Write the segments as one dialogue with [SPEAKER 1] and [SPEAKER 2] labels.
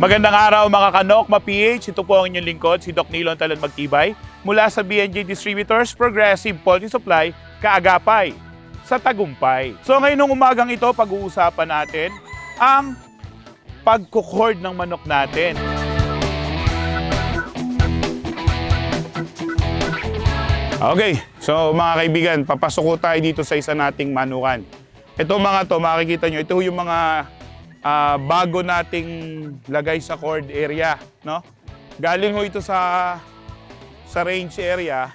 [SPEAKER 1] Magandang araw mga Kanokma PH. Ito po ang inyong lingkod, si Doc Nilon Talon Magtibay mula sa BNJ Distributors Progressive Poultry Supply, Kaagapay, sa Tagumpay. So ngayong umagang ito, pag-uusapan natin ang pagkucord ng manok natin. Okay, so mga kaibigan, papasok ko tayo dito sa isa nating manukan. Ito mga to, makikita nyo, ito yung mga bago nating lagay sa cord area, no? Galing ho ito sa range area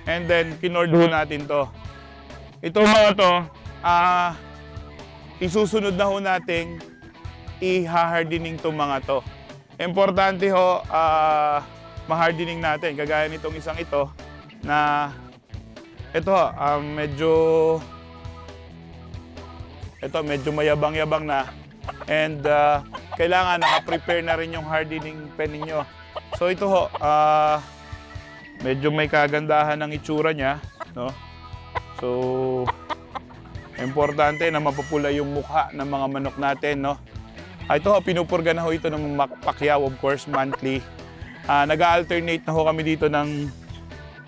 [SPEAKER 1] and then kinord ho natin to. Ito mga to, isusunod na ho nating i-hardening to mga to. Importante ho, ma-hardening natin. Kagaya nitong isang ito na ito medyo mayabang-yabang na. And kailangan naka-prepare na rin yung hardening pen ninyo. So ito ho, medyo may kagandahan ng itsura niya, no? So importante na mapupula yung mukha ng mga manok natin, no? Ito ho, pinupurga na ho ito ng Pacquiao, of course, monthly. Nag-alternate na ho kami dito ng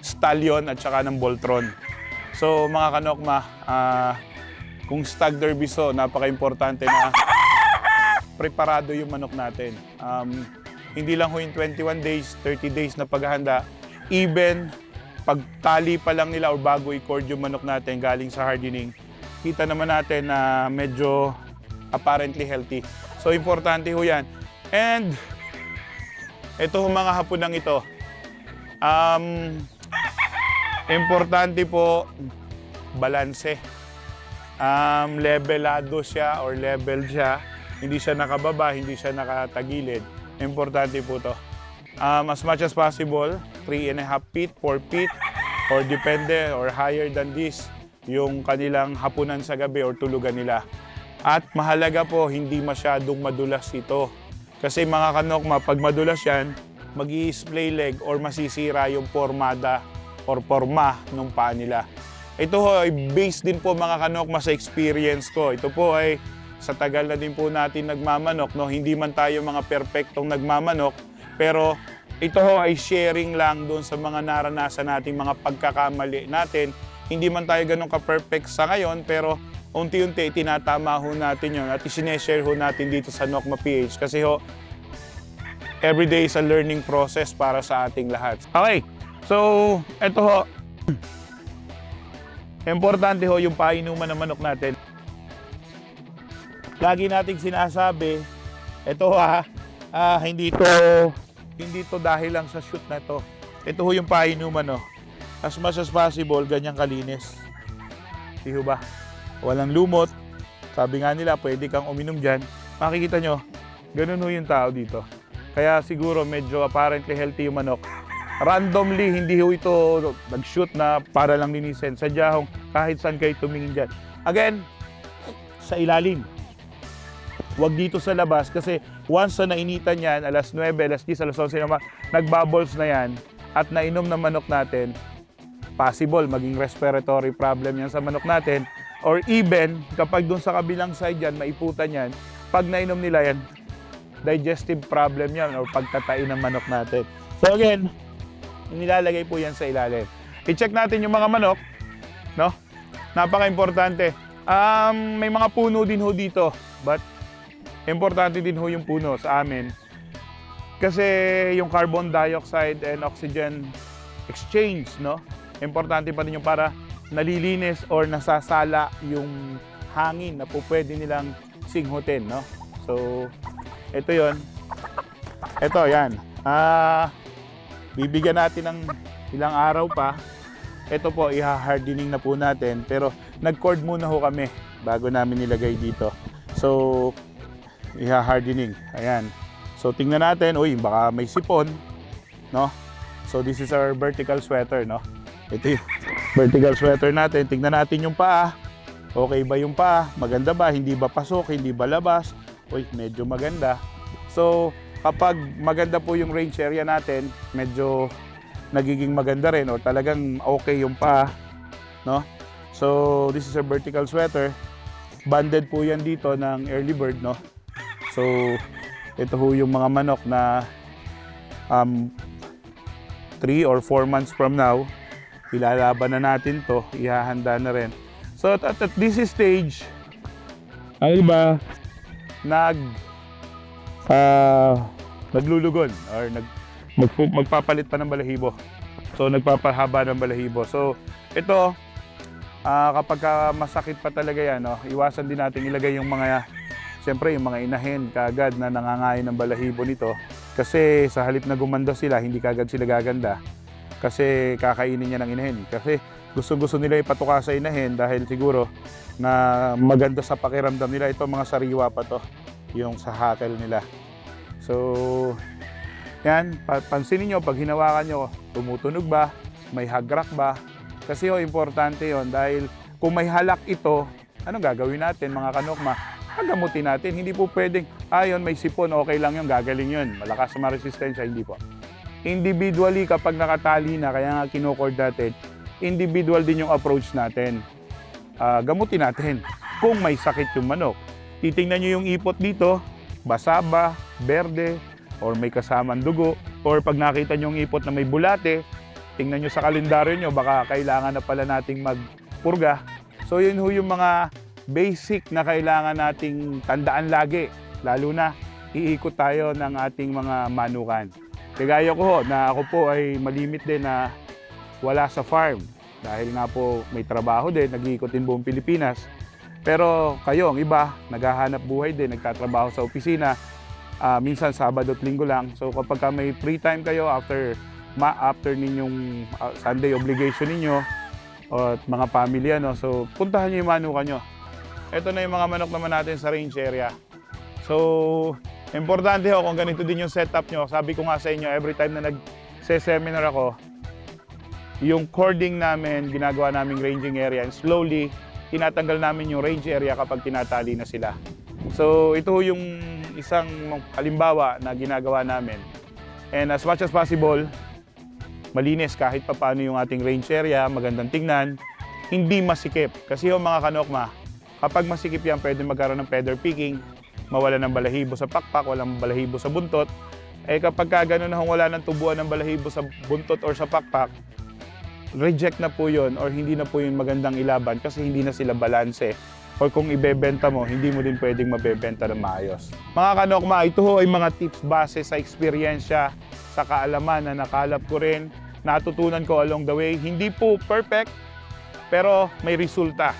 [SPEAKER 1] Stallion at saka ng Voltron. So mga Kanokma, kung Stag Derby so, napaka-importante na preparado yung manok natin. Hindi lang ho yung 21 days, 30 days na paghahanda. Even pagtali pa lang nila o bago i-cord yung manok natin galing sa hardening, kita naman natin na medyo apparently healthy. So importante ho yan. And ito ho mga hapunang ito. Importante po balanse. Levelado siya or level siya. Hindi siya nakababa, hindi siya nakatagilid. Importante po to. As much as possible, 3.5 feet, 4 feet, or depende, or higher than this, yung kanilang hapunan sa gabi or tulugan nila. At mahalaga po, hindi masyadong madulas ito. Kasi mga Kanokma, pag madulas yan, mag-i-splay leg or masisira yung formada or forma ng paa nila. Ito ho ay based din po mga Kanokma sa experience ko. Ito po ay sa tagal na din po natin nagmamanok, no? Hindi man tayo mga perpektong nagmamanok, pero ito ho ay sharing lang doon sa mga naranasan nating mga pagkakamali natin. Hindi man tayo ganun ka-perfect sa ngayon, pero unti-unti tinatama ho natin yun at isineshare ho natin dito sa Nokma PH kasi ho, everyday is a learning process para sa ating lahat. Okay, so ito ho, importante ho yung painuman ng manok natin. Lagi nating sinasabi, ito hindi to dahil lang sa shoot na to. Ito ho yung painuman, no. As much as possible, ganyang kalinis. Di ho ba? Walang lumot. Sabi nga nila, pwede kang uminom dyan. Makikita nyo, ganun ho yung tao dito. Kaya siguro medyo apparently healthy yung manok. Randomly, hindi ho ito nag-shoot na para lang linisin. Sadya hong kahit saan kayo tumingin dyan. Again, sa ilalim. Huwag dito sa labas kasi once na nainitan yan, alas 9, alas 10, alas 11 naman, nagbubbles na yan at nainom ng manok natin, possible maging respiratory problem yan sa manok natin. Or even, kapag dun sa kabilang side yan, maiputan yan, pag nainom nila yan, digestive problem yan or pagtatain ng manok natin. So again, nilalagay po yan sa ilalim. I-check natin yung mga manok, no? Napaka-importante. May mga puno din ho dito, but importante din ho yung puno sa amin. Kasi yung carbon dioxide and oxygen exchange, no? Importante pa din yung para nalilinis or nasasala yung hangin na po pwede nilang singhutin, no? So, ito yon. Ito, yan. Bibigyan natin ng ilang araw pa. Ito po, iha-hardening na po natin. Pero nag-cord muna ho kami bago namin nilagay dito. So, iha-hardening. Ayan. So, tingnan natin. Uy, baka may sipon. No? So, this is our vertical sweater, no? Ito yung vertical sweater natin. Tingnan natin yung paa. Okay ba yung paa? Maganda ba? Hindi ba pasok? Hindi ba labas? Uy, medyo maganda. So, kapag maganda po yung range area natin, medyo nagiging maganda rin o talagang okay yung paa, no? So, this is a vertical sweater. Banded po yan dito ng early bird, no? So, Ito ho yung mga manok na 3 or 4 months from now, ilalaban na natin to, ihahanda na rin. So at this stage, ang iba naglulugon or magpapalit pa ng balahibo. So nagpapahaba ng balahibo. So ito, kapag masakit pa talaga yan, iwasan din natin ilagay yung mga, siyempre yung mga inahin kaagad na nangangain ng balahibo nito. Kasi sa halip na gumanda sila, hindi kaagad sila gaganda. Kasi kakainin niya ng inahin. Kasi gusto nila ipatuka sa inahin dahil siguro na maganda sa pakiramdam nila. Ito mga sariwa pa to, yung sa hakel nila. So, yan, pansinin nyo, pag hinawakan nyo, tumutunog ba? May hagrak ba? Kasi importante yon dahil kung may halak ito, anong gagawin natin mga kanokma? Gagamutin natin. Hindi po pwedeng, yun, may sipon, okay lang yun, gagaling yun. Malakas sa resistensya, hindi po. Individually, kapag nakatali na, kaya nga kinocord natin, individual din yung approach natin. Gamutin natin kung may sakit yung manok. Titingnan nyo yung ipot dito, basa ba, berde, or may kasamang dugo, or pag nakita nyo yung ipot na may bulate, tingnan nyo sa kalendaryo nyo, baka kailangan na pala nating magpurga. So yun ho yung mga basic na kailangan nating tandaan lagi, lalo na iikot tayo ng ating mga manukan. Kagaya ko ho, na ako po ay malimit din na wala sa farm. Dahil nga po may trabaho din, nag-iikot din buong Pilipinas. Pero kayo, ang iba, naghahanap buhay din, nagtatrabaho sa opisina. Minsan Sabado at Linggo lang. So kapag may free time kayo after ninyong Sunday obligation ninyo o mga pamilya, so puntahan nyo yung manukan nyo. Ito na yung mga manok naman natin sa range area. So, importante ho kung ganito din yung setup nyo. Sabi ko nga sa inyo, every time na nag-seminar ako, yung cording namin, ginagawa naming ranging area, and slowly, tinatanggal namin yung range area kapag tinatali na sila. So, ito yung isang halimbawa na ginagawa namin. And as much as possible, malinis kahit paano yung ating range area, magandang tingnan, hindi masikip. Kasi yung mga kanokma, kapag masikip yan, pwede magkaroon ng feather picking, mawala ng balahibo sa pakpak, walang balahibo sa buntot. Kapag gano'n na wala ng tubuan ng balahibo sa buntot or sa pakpak, reject na po yun or hindi na po yun magandang ilaban kasi hindi na sila balanse. Or kung ibebenta mo, hindi mo din pwedeng mabebenta ng maayos. Mga kanokma, ito ho ay mga tips base sa eksperyensya, sa kaalaman na nakalap ko rin, natutunan ko along the way. Hindi po perfect, pero may resulta.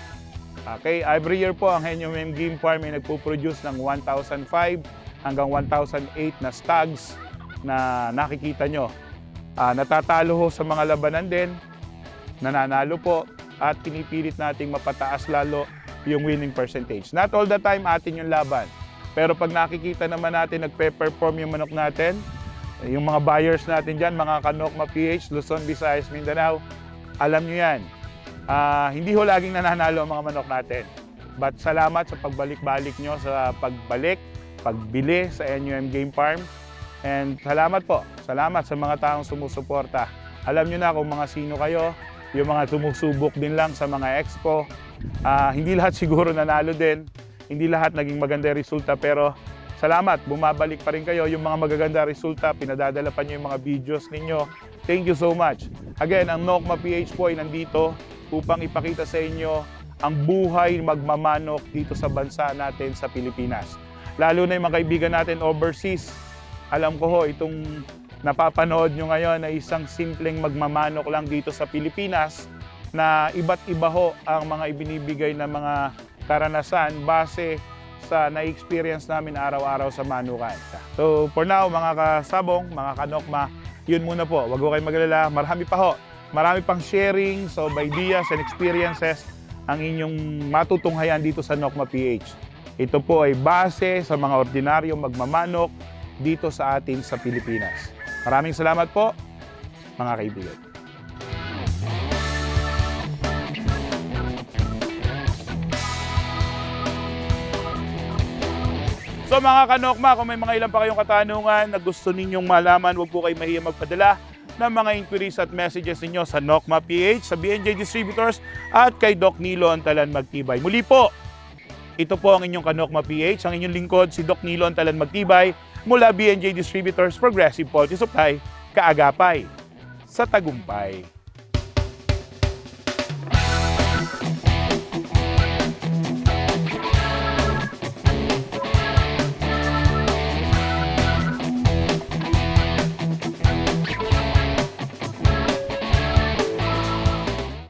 [SPEAKER 1] Okay, every year po ang Henyo Mem Game Farm ay nagpo-produce ng 1,005 hanggang 1,008 na stags na nakikita nyo. Natatalo ho sa mga labanan din, nananalo po, at pinipilit nating mapataas lalo yung winning percentage. Not all the time atin yung laban, pero pag nakikita naman natin nagpe-perform yung manok natin, yung mga buyers natin dyan, mga Kanokma PH, Luzon, Visayas, Mindanao, alam nyo yan. Hindi ho laging nananalo ang mga manok natin. But salamat sa pagbalik-balik nyo, sa pagbili sa NUM Game Farm. And salamat po. Salamat sa mga taong sumusuporta. Alam nyo na kung mga sino kayo, yung mga sumusubok din lang sa mga expo. Hindi lahat siguro nanalo din. Hindi lahat naging maganda resulta, pero salamat, bumabalik pa rin kayo. Yung mga magaganda resulta, pinadadala pa nyo yung mga videos ninyo. Thank you so much. Again, ang Nokma PH po ay nandito upang ipakita sa inyo ang buhay magmamanok dito sa bansa natin sa Pilipinas. Lalo na yung mga kaibigan natin overseas. Alam ko ho, itong napapanood nyo ngayon ay isang simpleng magmamanok lang dito sa Pilipinas na iba't iba ho ang mga ibinibigay na mga karanasan base sa na-experience namin araw-araw sa manukan. So for now, mga kasabong, mga kanokma, yun muna po. Huwag ko kayong magalala. Marami pa ho. Marami pang sharing of ideas and experiences ang inyong matutunghayan dito sa Nokma PH. Ito po ay base sa mga ordinaryong magmamanok dito sa atin sa Pilipinas. Maraming salamat po, mga kaibigan. So mga kanokma, kung may mga ilan pa kayong katanungan na gusto ninyong malaman, huwag po kayo mahiyang magpadala ng mga inquiries at messages ninyo sa Nokma PH, sa BNJ Distributors at kay Doc Nilo Antalan Magtibay. Muli po, ito po ang inyong Kanokma PH, ang inyong lingkod si Doc Nilo Antalan Magtibay. mula B&J Distributors Progressive Poultry Supply, Kaagapay, sa Tagumpay.